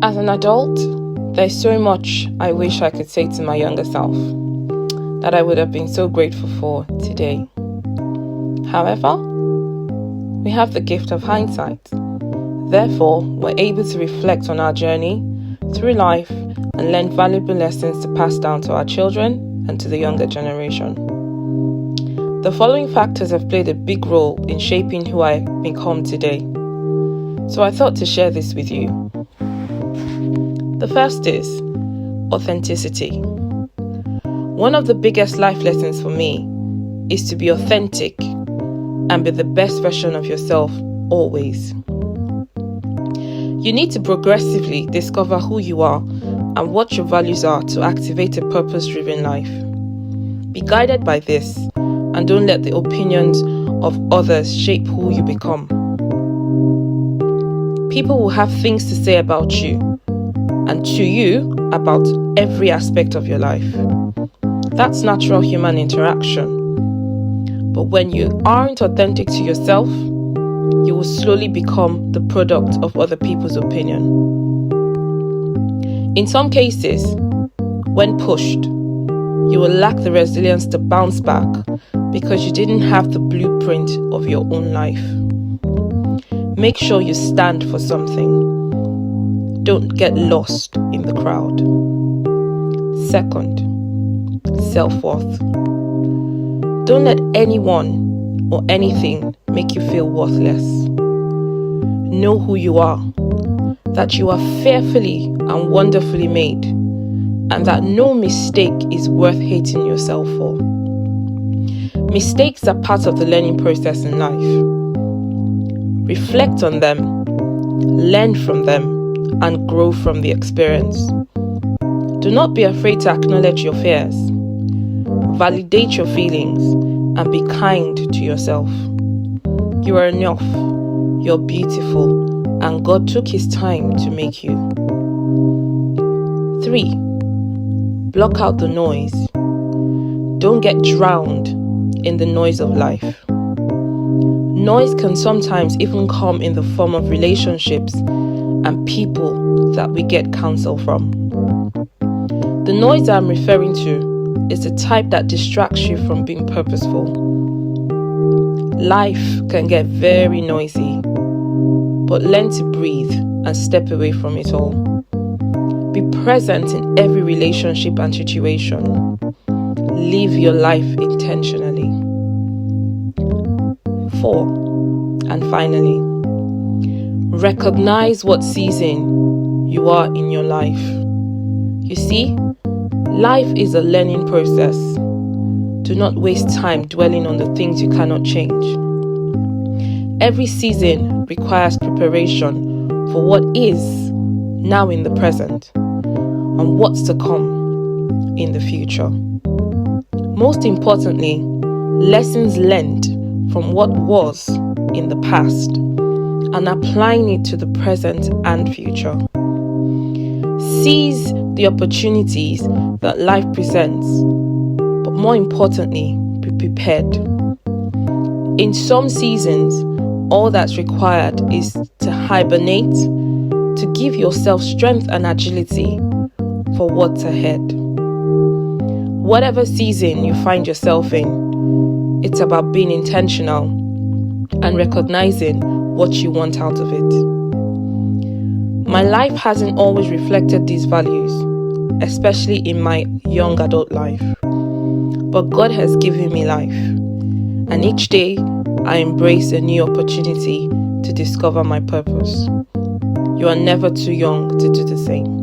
As an adult, there's so much I wish I could say to my younger self that I would have been so grateful for today. However, we have the gift of hindsight. Therefore, we're able to reflect on our journey through life and learn valuable lessons to pass down to our children and to the younger generation. The following factors have played a big role in shaping who I become today. So I thought to share this with you. The first is authenticity. One of the biggest life lessons for me is to be authentic and be the best version of yourself always. You need to progressively discover who you are and what your values are to activate a purpose-driven life. Be guided by this and don't let the opinions of others shape who you become. People will have things to say about you and to you about every aspect of your life. That's natural human interaction. But when you aren't authentic to yourself, you will slowly become the product of other people's opinion. In some cases, when pushed, you will lack the resilience to bounce back because you didn't have the blueprint of your own life. Make sure you stand for something. Don't get lost in the crowd. Second, self-worth. Don't let anyone or anything make you feel worthless. Know who you are, that you are fearfully and wonderfully made, and that no mistake is worth hating yourself for. Mistakes are part of the learning process in life. Reflect on them, learn from them, and grow from the experience. Do not be afraid to acknowledge your fears. Validate your feelings and be kind to yourself. You are enough, you're beautiful, and God took His time to make you. 3. Block out the noise. Don't get drowned in the noise of life. Noise can sometimes even come in the form of relationships and people that we get counsel from. The noise I'm referring to is the type that distracts you from being purposeful. Life can get very noisy, but learn to breathe and step away from it all. Be present in every relationship and situation. Live your life intentionally. 4. And finally, recognize what season you are in your life. You see, life is a learning process. Do not waste time dwelling on the things you cannot change. Every season requires preparation for what is now in the present and what's to come in the future. Most importantly, lessons learned from what was in the past and applying it to the present and future. Seize the opportunities that life presents, but more importantly, be prepared. In some seasons, all that's required is to hibernate, to give yourself strength and agility for what's ahead. Whatever season you find yourself in, it's about being intentional and recognizing what you want out of it. My life hasn't always reflected these values, especially in my young adult life. But God has given me life, and each day I embrace a new opportunity to discover my purpose. You are never too young to do the same.